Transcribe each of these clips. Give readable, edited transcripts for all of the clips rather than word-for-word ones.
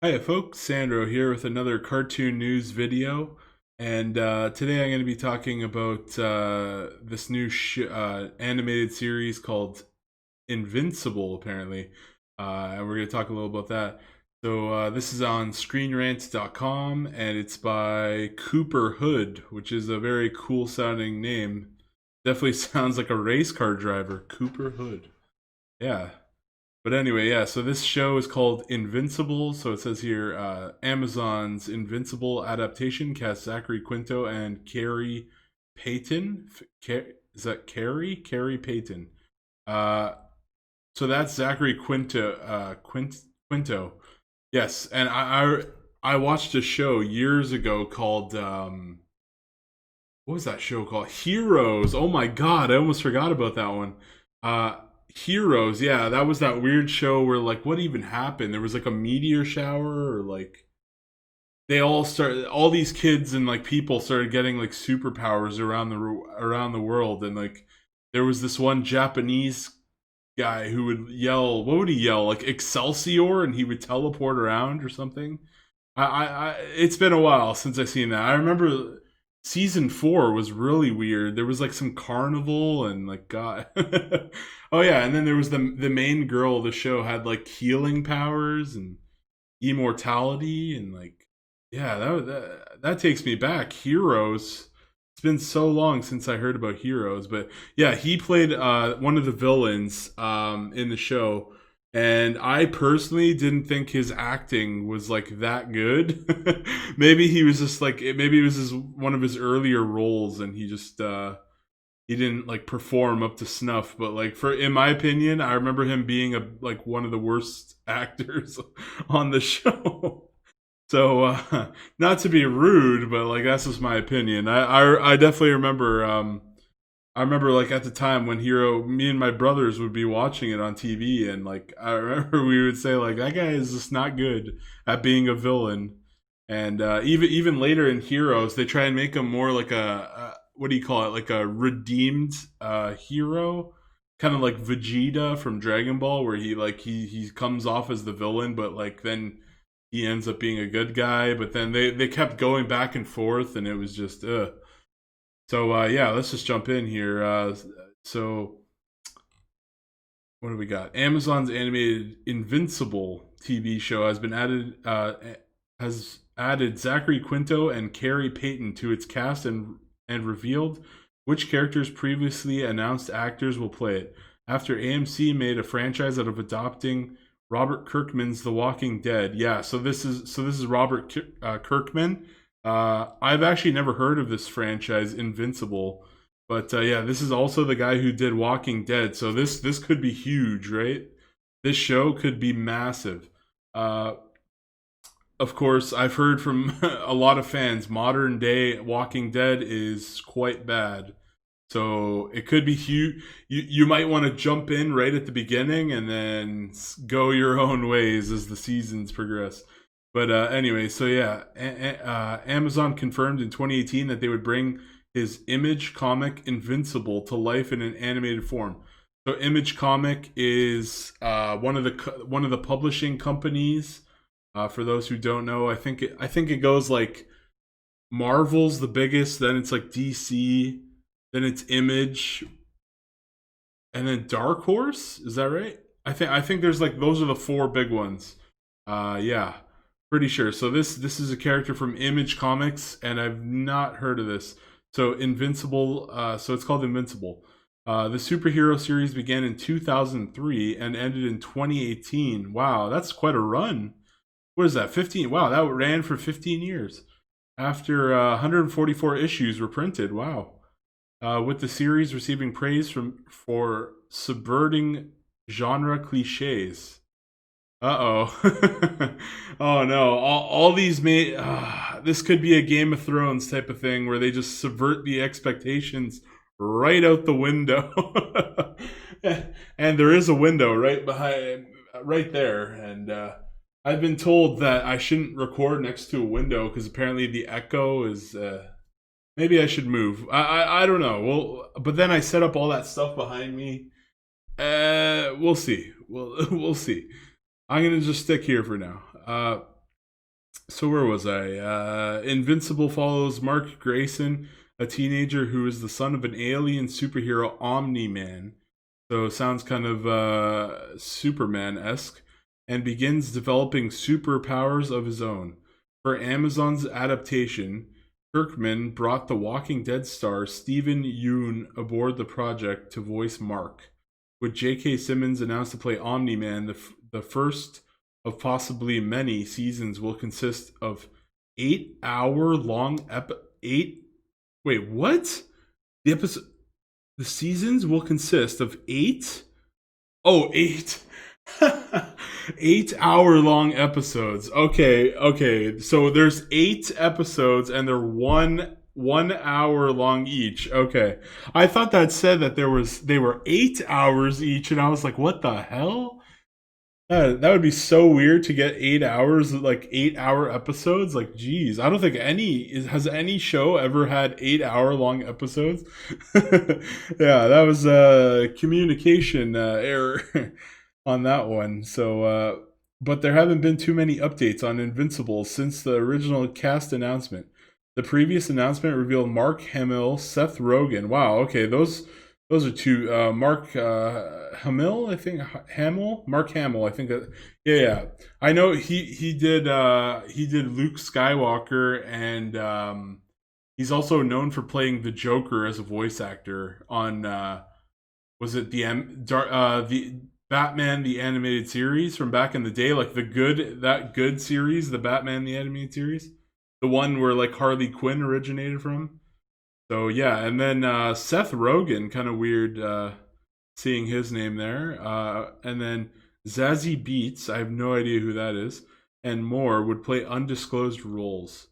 Hi folks, Sandro here with another cartoon news video. And today I'm going to be talking about this new animated series called Invincible, apparently. And we're going to talk a little about that. So this is on screenrant.com and it's by Cooper Hood, which is a very cool sounding name. Definitely sounds like a race car driver, Cooper Hood. Yeah. But anyway, yeah, so this show is called Invincible. So it says here Amazon's Invincible adaptation casts Zachary Quinto and Carrie Payton. Is that Carrie? Carrie Payton. Uh, so that's Zachary Quinto. Quinto. Yes, and I watched a show years ago called what was that show called? Heroes. Oh my god, I almost forgot about that one. Uh, Heroes. Yeah, that was that weird show where like what even happened? There was like a meteor shower or like all these kids and like people started getting like superpowers around the world and like there was this one Japanese guy who would yell, what would he yell? Like Excelsior, and he would teleport around or something. It's been a while since I seen that. I remember season 4 was really weird. There was like some carnival and like God. Oh yeah, and then there was the main girl of the show had like healing powers and immortality and like yeah, that takes me back. Heroes. It's been so long since I heard about Heroes, but yeah, he played one of the villains in the show, and I personally didn't think his acting was like that good. Maybe he was just like maybe it was one of his earlier roles, and he didn't like perform up to snuff. But like for in my opinion, I remember him being like one of the worst actors on the show. So, not to be rude, but like that's just my opinion. I definitely remember. I remember like at the time when Hero, me and my brothers would be watching it on TV, and like I remember we would say like that guy is just not good at being a villain. And even later in Heroes, they try and make him more like a what do you call it? Like a redeemed hero, kind of like Vegeta from Dragon Ball, where he comes off as the villain, but like then he ends up being a good guy, but then they kept going back and forth, and it was just So yeah, let's just jump in here. So what do we got? Amazon's animated Invincible TV show has added Zachary Quinto and Carrie Payton to its cast and revealed which characters previously announced actors will play it. After AMC made a franchise out of adopting Robert Kirkman's The Walking Dead. Yeah, so this is Robert Kirkman. I've actually never heard of this franchise, Invincible, but yeah, this is also the guy who did Walking Dead. So this could be huge, right? This show could be massive. Uh, of course, I've heard from a lot of fans. Modern day Walking Dead is quite bad. So it could be huge. You might want to jump in right at the beginning and then go your own ways as the seasons progress. But anyway, so yeah, Amazon confirmed in 2018 that they would bring his Image comic Invincible to life in an animated form. So Image Comic is one of the publishing companies. For those who don't know, I think it goes like Marvel's the biggest, then it's like DC, then it's Image, and then Dark Horse. Is that right? I think there's like those are the four big ones. Yeah, pretty sure. So this is a character from Image Comics, and I've not heard of this. So Invincible. So it's called Invincible. The superhero series began in 2003 and ended in 2018. Wow, that's quite a run. What is that? 15. Wow, that ran for 15 years. After 144 issues were printed. Wow. With the series receiving praise for subverting genre cliches. Uh oh. Oh no. All these may. This could be a Game of Thrones type of thing where they just subvert the expectations right out the window. And there is a window right behind, right there. And I've been told that I shouldn't record next to a window because apparently the echo is. Maybe I should move. I don't know. Well, but then I set up all that stuff behind me. We'll see. We'll see. I'm gonna just stick here for now. So where was I? Invincible follows Mark Grayson, a teenager who is the son of an alien superhero Omni-Man. So sounds kind of Superman-esque, and begins developing superpowers of his own. For Amazon's adaptation, Kirkman brought the Walking Dead star Steven Yeun aboard the project to voice Mark, with J.K. Simmons announced to play Omni-Man. The first of possibly many seasons will consist of 8 hour long eight. Wait, what? The episode. The seasons will consist of eight. Oh, eight. 8 hour long episodes. Okay. So there's 8 episodes and they're 1 hour long each. Okay. I thought that said that they were 8 hours each, and I was like, what the hell? That would be so weird to get 8 hours, like 8 hour episodes. Like, geez, I don't think has any show ever had 8 hour long episodes. Yeah, that was a communication error on that one. So, but there haven't been too many updates on Invincible since the original cast announcement. The previous announcement revealed Mark Hamill, Seth Rogen. Wow, okay, those are two. Mark Hamill, I think. Mark Hamill, I think. Yeah. I know he did Luke Skywalker, and he's also known for playing the Joker as a voice actor on was it the Batman the animated series from back in the day, like that good series, the Batman the animated series, the one where like Harley Quinn originated from. So yeah, and then Seth Rogen, kind of weird seeing his name there, and then Zazie Beetz, I have no idea who that is, and more would play undisclosed roles.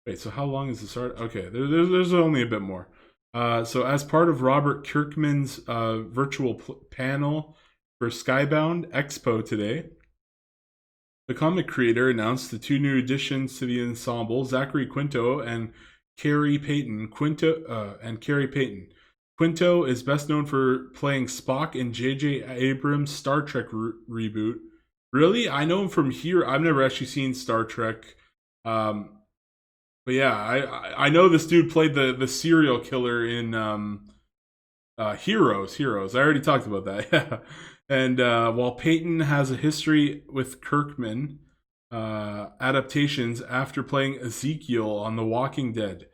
Wait, so how long is this art? Okay, there's only a bit more. So as part of Robert Kirkman's virtual panel for Skybound Expo today, the comic creator announced the two new additions to the ensemble, Zachary Quinto and Carrie Payton. Quinto is best known for playing Spock in J.J. Abrams' Star Trek reboot. Really? I know him from here. I've never actually seen Star Trek. But yeah, I know this dude played the serial killer in Heroes. Heroes. I already talked about that. Yeah. And while Payton has a history with Kirkman adaptations after playing Ezekiel on The Walking Dead.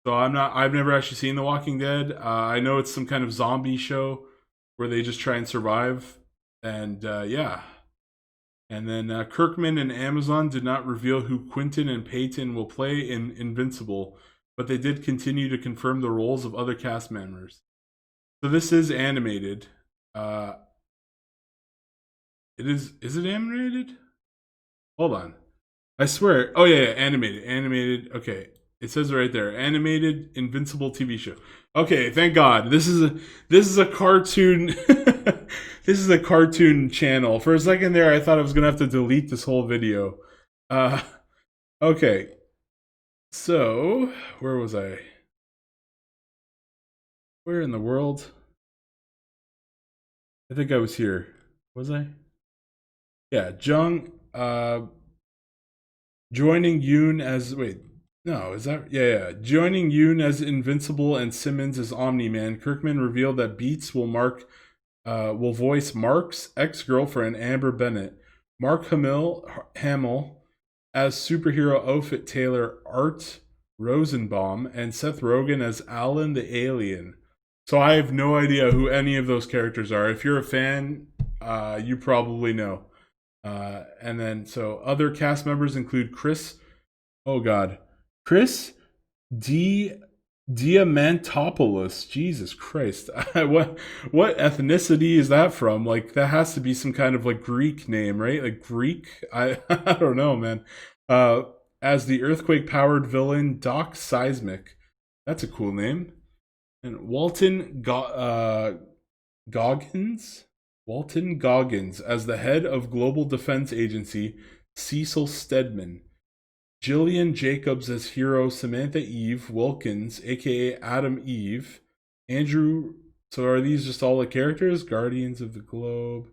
So I've never actually seen The Walking Dead. I know it's some kind of zombie show where they just try and survive. And yeah. And then Kirkman and Amazon did not reveal who Quinton and Payton will play in Invincible, but they did continue to confirm the roles of other cast members. So this is animated. Is it animated? Hold on. I swear. Oh yeah, animated. Animated. Okay. It says right there, animated Invincible TV show. Okay, thank God. This is a cartoon. This is a cartoon channel. For a second there, I thought I was gonna have to delete this whole video. Okay. So where was I? Where in the world? I think I was here. Was I? Yeah, Jung. Joining Yoon as no, is that joining Yoon as Invincible and Simmons as Omni-Man. Kirkman revealed that Beetz will voice Mark's ex-girlfriend Amber Bennett, Mark Hamill as superhero outfit tailor Art Rosenbaum, and Seth Rogen as Alan the Alien. So I have no idea who any of those characters are. If you're a fan, you probably know. And then so other cast members include Chris Diamantopoulos. Jesus Christ. What ethnicity is that from? Like that has to be some kind of like Greek name, right? Like Greek? I don't know, man. As the earthquake powered villain Doc Seismic. That's a cool name. And Goggins? Walton Goggins as the head of Global Defense Agency, Cecil Stedman. Jillian Jacobs as hero Samantha Eve Wilkins, aka Adam Eve. Andrew. So are these just all the characters? Guardians of the Globe.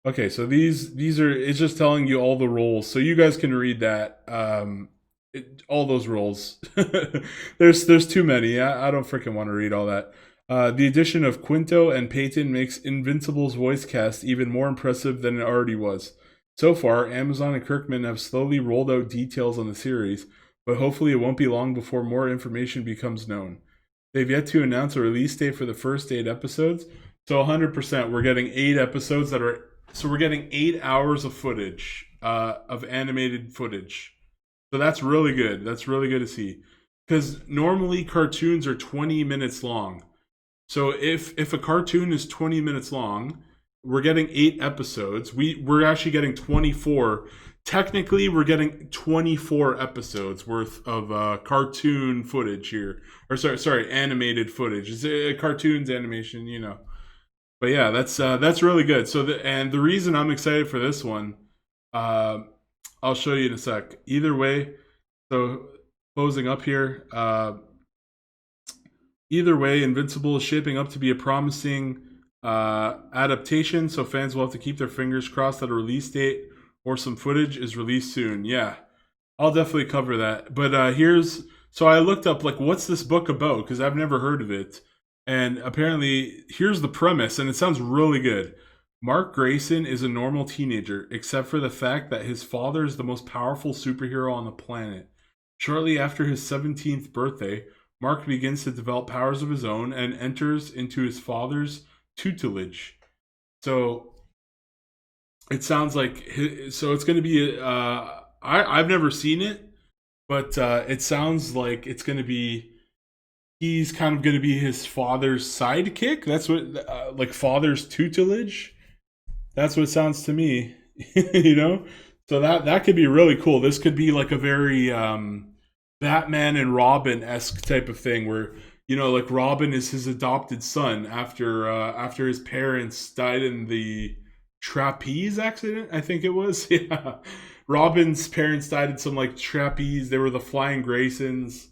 Okay, so these are it's just telling you all the roles, so you guys can read that. All those roles. There's too many. I don't freaking want to read all that. The addition of Quinto and Payton makes Invincible's voice cast even more impressive than it already was. So far, Amazon and Kirkman have slowly rolled out details on the series, but hopefully it won't be long before more information becomes known. They've yet to announce a release date for the first 8 episodes, so 100% we're getting 8 episodes that are so we're getting 8 hours of footage, of animated footage. So that's really good. That's really good to see. Because normally cartoons are 20 minutes long. So if a cartoon is 20 minutes long, we're getting 8 episodes. We're actually getting 24. Technically, we're getting 24 episodes worth of cartoon footage here, or sorry, animated footage. It's cartoons animation, you know. But yeah, that's really good. And the reason I'm excited for this one, uh, I'll show you in a sec. Either way, so closing up here. Either way, Invincible is shaping up to be a promising adaptation, so fans will have to keep their fingers crossed that a release date or some footage is released soon. Yeah, I'll definitely cover that. But so I looked up like what's this book about because I've never heard of it, and apparently here's the premise, and it sounds really good. Mark Grayson is a normal teenager, except for the fact that his father is the most powerful superhero on the planet. Shortly after his 17th birthday, Mark begins to develop powers of his own and enters into his father's tutelage. So it sounds like so it's going to be. I've never seen it, but it sounds like it's going to be. He's kind of going to be his father's sidekick. That's what like father's tutelage. That's what it sounds to me. You know, so that could be really cool. This could be like a very Batman and Robin esque type of thing, where like Robin is his adopted son after his parents died in the trapeze accident. I think it was. Yeah, Robin's parents died in some like trapeze. They were the Flying Graysons,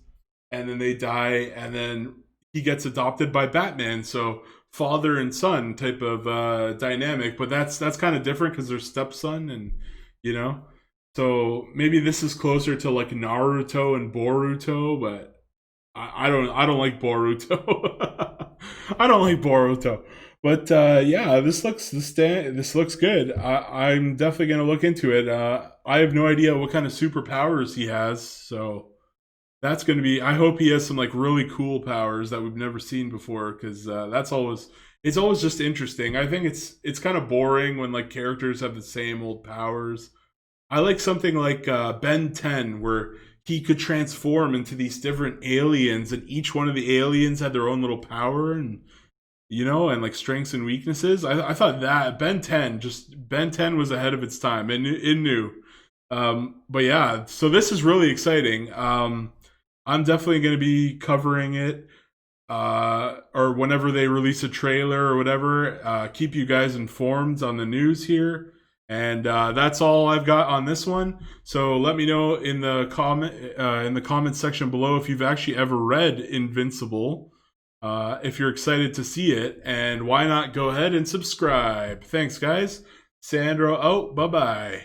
and then they die, and then he gets adopted by Batman. So father and son type of dynamic, but that's kind of different because they're stepson, and you know. So maybe this is closer to like Naruto and Boruto, but I don't like Boruto. I don't like Boruto. But yeah, this looks good. I'm definitely gonna look into it. I have no idea what kind of superpowers he has, so that's gonna be. I hope he has some like really cool powers that we've never seen before, because that's always it's always just interesting. I think it's kind of boring when like characters have the same old powers. I like something like Ben 10, where he could transform into these different aliens, and each one of the aliens had their own little power, and and like strengths and weaknesses. I thought that Ben 10 was ahead of its time, and it knew. But yeah, so this is really exciting. I'm definitely going to be covering it, or whenever they release a trailer or whatever. Keep you guys informed on the news here. And that's all I've got on this one. So let me know in the comment section below if you've actually ever read Invincible, if you're excited to see it, and why not go ahead and subscribe. Thanks, guys. Sandro out. Bye bye.